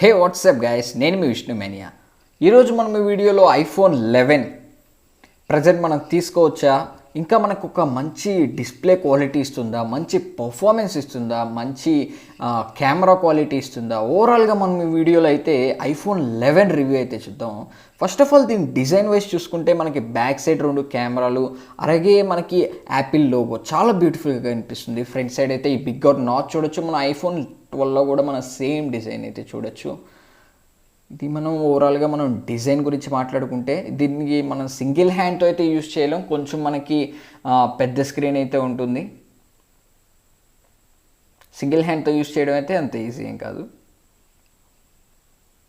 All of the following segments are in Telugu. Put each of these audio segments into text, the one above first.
హే వాట్సాప్ గైస్, నేను మీ విష్ణు మేనియా. ఈరోజు మనం ఈ వీడియోలో ఐఫోన్ 11 ప్రజెంట్ మనం తీసుకోవచ్చా, ఇంకా మనకు ఒక మంచి డిస్ప్లే క్వాలిటీ ఇస్తుందా, మంచి పర్ఫార్మెన్స్ ఇస్తుందా, మంచి కెమెరా క్వాలిటీ ఇస్తుందా, ఓవరాల్గా మనం ఈ వీడియోలో అయితే ఐఫోన్ 11 రివ్యూ అయితే చూద్దాం. ఫస్ట్ ఆఫ్ ఆల్ దీని డిజైన్ వైజ్ చూసుకుంటే మనకి బ్యాక్ సైడ్ 2 కెమెరాలు, అలాగే మనకి యాపిల్ లోగో చాలా బ్యూటిఫుల్గా కనిపిస్తుంది. ఫ్రంట్ సైడ్ అయితే ఈ బిగ్ నాచ్ చూడొచ్చు. మన ఐఫోన్ 12లో కూడా మన సేమ్ డిజైన్ అయితే చూడొచ్చు. ఇది మనం ఓవరాల్గా మనం డిజైన్ గురించి మాట్లాడుకుంటే దీనికి మనం సింగిల్ హ్యాండ్తో అయితే యూజ్ చేయలేం. కొంచెం మనకి పెద్ద స్క్రీన్ అయితే ఉంటుంది. సింగిల్ హ్యాండ్తో యూజ్ చేయడం అయితే అంత ఈజీ ఏం కాదు.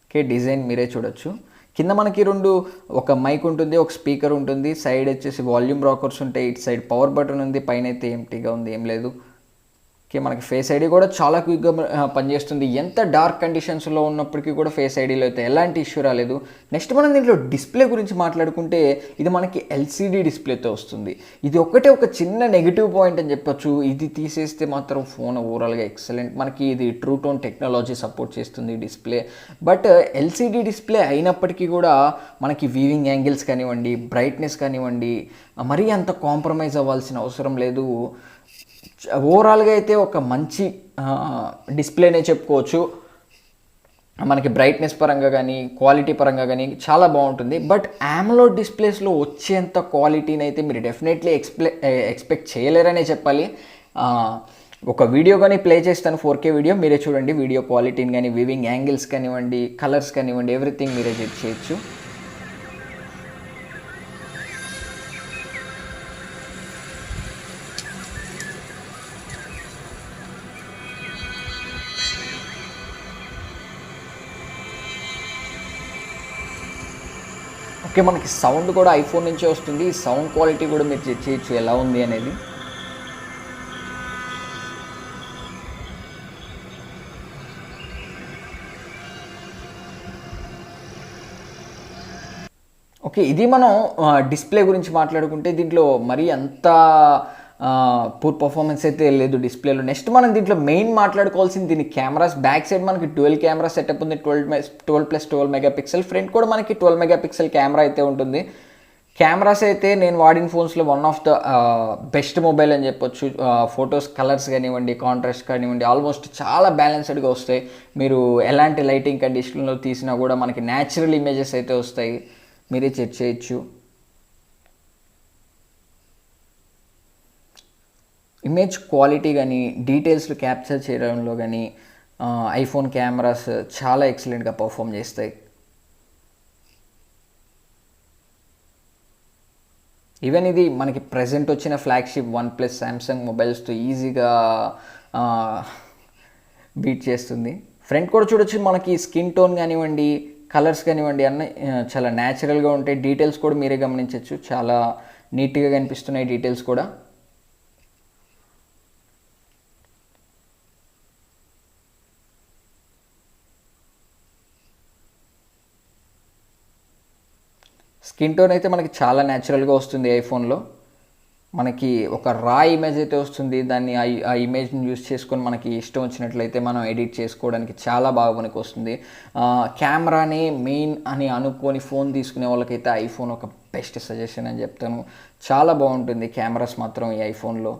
ఓకే, డిజైన్ మీరే చూడొచ్చు. కింద మనకి ఒక మైక్ ఉంటుంది, ఒక స్పీకర్ ఉంటుంది, సైడ్ వచ్చేసి వాల్యూమ్ రాకర్స్ ఉంటాయి, ఇటు సైడ్ పవర్ బటన్ ఉంది, పైన అయితే ఎంటీగా ఉంది, ఏం లేదు. ఓకే, మనకి ఫేస్ ఐడి కూడా చాలా క్విక్గా పనిచేస్తుంది. ఎంత డార్క్ కండిషన్స్లో ఉన్నప్పటికీ కూడా ఫేస్ ఐడీలో అయితే ఎలాంటి ఇష్యూ రాలేదు. నెక్స్ట్ మనం దీంట్లో డిస్ప్లే గురించి మాట్లాడుకుంటే ఇది మనకి ఎల్సీడీ డిస్ప్లేతో వస్తుంది. ఇది ఒక్కటే ఒక చిన్న నెగిటివ్ పాయింట్ అని చెప్పొచ్చు. ఇది తీసేస్తే మాత్రం ఫోన్ ఓవరాల్గా ఎక్సలెంట్. మనకి ఇది ట్రూ టోన్ టెక్నాలజీ సపోర్ట్ చేస్తుంది డిస్ప్లే. బట్ ఎల్సీడీ డిస్ప్లే అయినప్పటికీ కూడా మనకి వీవింగ్ యాంగిల్స్ కానివ్వండి, బ్రైట్నెస్ కానివ్వండి, మరీ అంత కాంప్రమైజ్ అవ్వాల్సిన అవసరం లేదు. ఓవరాల్గా అయితే ఒక మంచి డిస్ప్లేనే చెప్పుకోవచ్చు. మనకి బ్రైట్నెస్ పరంగా కానీ, క్వాలిటీ పరంగా కానీ చాలా బాగుంటుంది. బట్ AMOLED డిస్ప్లేస్లో వచ్చేంత క్వాలిటీని అయితే మీరు డెఫినెట్లీ ఎక్స్పెక్ట్ చేయలేరనే చెప్పాలి. ఒక వీడియో కానీ ప్లే చేస్తాను, 4K వీడియో, మీరే చూడండి. వీడియో క్వాలిటీని కానీ, వివింగ్ యాంగిల్స్ కానివ్వండి, కలర్స్ కానివ్వండి, ఎవ్రీథింగ్ మీరే చెక్ చేయొచ్చు. ఓకే, మనకి సౌండ్ కూడా ఐఫోన్ నుంచే వస్తుంది. ఈ సౌండ్ క్వాలిటీ కూడా మీరు చెక్ చేయొచ్చు ఎలా ఉంది అనేది. ఓకే, ఇది మనం డిస్ప్లే గురించి మాట్లాడుకుంటే దీంట్లో మరీ అంత పూర్ పర్ఫార్మెన్స్ అయితే లేదు డిస్ప్లేలో. నెక్స్ట్ మనం దీంట్లో మెయిన్ మాట్లాడుకోవాల్సింది దీని కెమెరాస్. బ్యాక్ సైడ్ మనకి 12 కెమెరా సెటప్ ఉంది, 12+12 మెగాపిక్సెల్. ఫ్రంట్ కూడా మనకి 12 మెగాపిక్సెల్ కెమెరా అయితే ఉంటుంది. కెమెరాస్ అయితే నేను వాడిన ఫోన్స్లో one of the best mobile అని చెప్పొచ్చు. ఫొటోస్ కలర్స్ కానివ్వండి, కాంట్రాస్ట్ కానివ్వండి, ఆల్మోస్ట్ చాలా బ్యాలెన్స్డ్గా వస్తాయి. మీరు ఎలాంటి లైటింగ్ కండిషన్లో తీసినా కూడా మనకి న్యాచురల్ ఇమేజెస్ అయితే వస్తాయి, మీరే చెక్ చేయొచ్చు. ఇమేజ్ క్వాలిటీ కానీ, డీటెయిల్స్లో క్యాప్చర్ చేయడంలో కానీ ఐఫోన్ కెమెరాస్ చాలా ఎక్సలెంట్గా పర్ఫామ్ చేస్తాయి. ఈవెన్ ఇది మనకి ప్రజెంట్ వచ్చిన ఫ్లాగ్షిప్ OnePlus శాంసంగ్ మొబైల్స్తో ఈజీగా బీట్ చేస్తుంది. ఫ్రంట్ కూడా చూడొచ్చు, మనకి స్కిన్ టోన్ కానివ్వండి, కలర్స్ కానివ్వండి అన్నీ చాలా న్యాచురల్గా ఉంటాయి. డీటెయిల్స్ కూడా మీరే గమనించవచ్చు, చాలా నీట్గా కనిపిస్తున్నాయి డీటెయిల్స్ కూడా. స్కిన్ టోన్ అయితే మనకి చాలా న్యాచురల్గా వస్తుంది ఐఫోన్లో. మనకి ఒక రా ఇమేజ్ అయితే వస్తుంది. దాన్ని ఆ ఇమేజ్ని యూస్ చేసుకొని మనకి ఇష్టం వచ్చినట్లయితే మనం ఎడిట్ చేసుకోవడానికి చాలా బాగా పనికి వస్తుంది. కెమెరాని మెయిన్ అని అనుకొని ఫోన్ తీసుకునే వాళ్ళకైతే ఐఫోన్ ఒక బెస్ట్ సజెషన్ అని చెప్తాను. చాలా బాగుంటుంది కెమెరాస్ మాత్రం ఈ ఐఫోన్లో.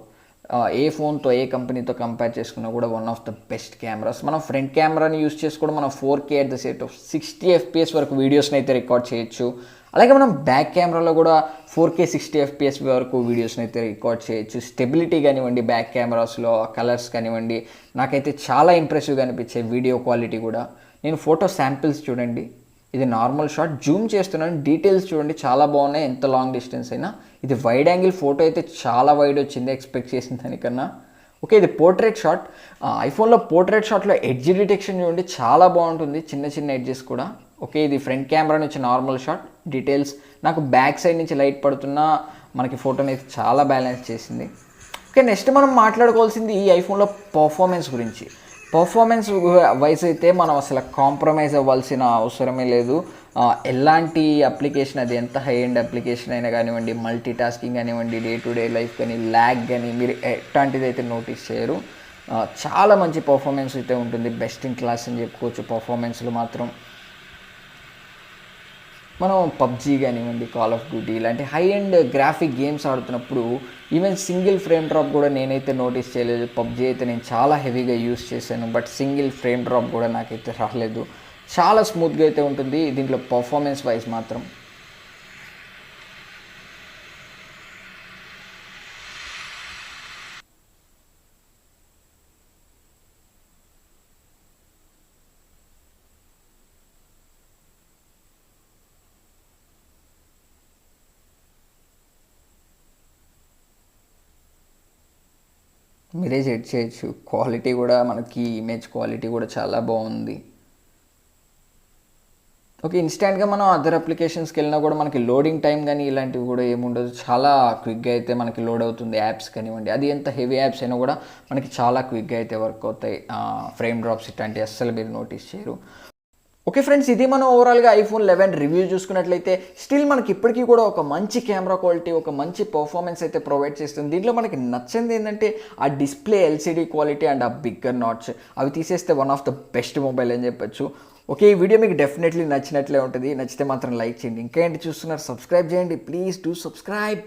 ఏ ఫోన్తో, ఏ కంపెనీతో కంపేర్ చేసుకున్నా కూడా one of the best cameras. మనం ఫ్రంట్ కెమెరాని యూస్ చేసుకోవడం, మనం 4K at the set of 60 FPS వరకు వీడియోస్ని అయితే రికార్డ్ చేయొచ్చు. అలాగే మనం బ్యాక్ కెమెరాలో కూడా 4K 60 FPS వరకు వీడియోస్ని అయితే రికార్డ్ చేయొచ్చు. స్టెబిలిటీ కానివ్వండి, బ్యాక్ కెమెరాస్లో కలర్స్ కానివ్వండి, నాకైతే చాలా ఇంప్రెసివ్గా అనిపించే వీడియో క్వాలిటీ కూడా. నేను ఫోటో శాంపిల్స్ చూడండి, ఇది నార్మల్ షాట్, జూమ్ చేస్తున్నాను, డీటెయిల్స్ చూడండి చాలా బాగున్నాయి. ఎంత లాంగ్ డిస్టెన్స్ అయినా. ఇది వైడ్ యాంగిల్ ఫోటో అయితే చాలా వైడ్ వచ్చింది ఎక్స్పెక్ట్ చేసిన దానికన్నా. ఓకే, ఇది పోర్ట్రేట్ షాట్. ఐఫోన్లో పోర్ట్రేట్ షాట్లో ఎడ్జ్ డిటెక్షన్ చూడండి చాలా బాగుంటుంది, చిన్న చిన్న ఎడ్జెస్ కూడా. ఓకే, ఇది ఫ్రంట్ కెమెరా నుంచి నార్మల్ షాట్. డీటెయిల్స్ నాకు బ్యాక్ సైడ్ నుంచి లైట్ పడుతున్నా మనకి ఫోటోని అయితే చాలా బ్యాలెన్స్ చేసింది. ఓకే, నెక్స్ట్ మనం మాట్లాడుకోవాల్సింది ఈ ఐఫోన్లో పర్ఫార్మెన్స్ గురించి. పర్ఫార్మెన్స్ వైజ్ అయితే మనం అసలు కాంప్రమైజ్ అవ్వాల్సిన అవసరమే లేదు. ఎలాంటి అప్లికేషన్, అది ఎంత హై ఎండ్ అప్లికేషన్ అయినా కానివ్వండి, మల్టీ టాస్కింగ్ కానివ్వండి, డే టు డే లైఫ్ కానీ, ల్యాగ్ కానీ మీరు ఎట్లాంటిది అయితే నోటీస్ చేయరు. చాలా మంచి పర్ఫార్మెన్స్ అయితే ఉంటుంది, బెస్ట్ ఇన్ క్లాస్ అని చెప్పుకోవచ్చు పర్ఫార్మెన్స్లో మాత్రం. మనం పబ్జీ కానివ్వండి, కాల్ ఆఫ్ డ్యూటీ ఇలాంటి హై అండ్ గ్రాఫిక్ గేమ్స్ ఆడుతున్నప్పుడు ఈవెన్ సింగిల్ ఫ్రేమ్ డ్రాప్ కూడా నేనైతే నోటీస్ చేయలేదు. పబ్జీ అయితే నేను చాలా హెవీగా యూస్ చేశాను, బట్ సింగిల్ ఫ్రేమ్ డ్రాప్ కూడా నాకైతే రాలేదు. చాలా స్మూత్గా అయితే ఉంటుంది దీంట్లో పర్ఫార్మెన్స్ వైజ్ మాత్రం. మీరే జడ్జ్ చేయొచ్చు, క్వాలిటీ కూడా మనకి ఇమేజ్ క్వాలిటీ కూడా చాలా బాగుంది. ఓకే, ఇన్స్టాంట్గా మనం అదర్ అప్లికేషన్స్కి వెళ్ళినా కూడా మనకి లోడింగ్ టైం కానీ ఇలాంటివి కూడా ఏముండదు, చాలా క్విక్గా అయితే మనకి లోడ్ అవుతుంది. యాప్స్ కానివ్వండి, అది ఎంత హెవీ యాప్స్ అయినా కూడా మనకి చాలా క్విక్గా అయితే వర్క్ అవుతాయి. ఫ్రేమ్ డ్రాప్స్ ఇట్లాంటివి అస్సలు మీరు నోటీస్ చేయరు. ఓకే ఫ్రెండ్స్, ఇది మనం ఓవరాల్గా ఐఫోన్ 11 రివ్యూ చూసుకున్నట్లయితే స్టిల్ మనకి ఇప్పటికీ కూడా ఒక మంచి కెమెరా క్వాలిటీ, ఒక మంచి పర్ఫార్మెన్స్ అయితే ప్రొవైడ్ చేస్తుంది. దీంట్లో మనకి నచ్చింది ఏంటంటే ఆ డిస్ప్లే ఎల్సిడి క్వాలిటీ అండ్ ఆ బిగ్గర్ నాట్స్, అవి తీసేస్తే one of the best mobile అని చెప్పొచ్చు. ఓకే, ఈ వీడియో మీకు డెఫినెట్లీ నచ్చినట్లే ఉంటుంది. నచ్చితే మాత్రం లైక్ చేయండి. ఇంకా ఏంటి చూస్తున్నారు, సబ్స్క్రైబ్ చేయండి, ప్లీజ్ డూ సబ్స్క్రైబ్.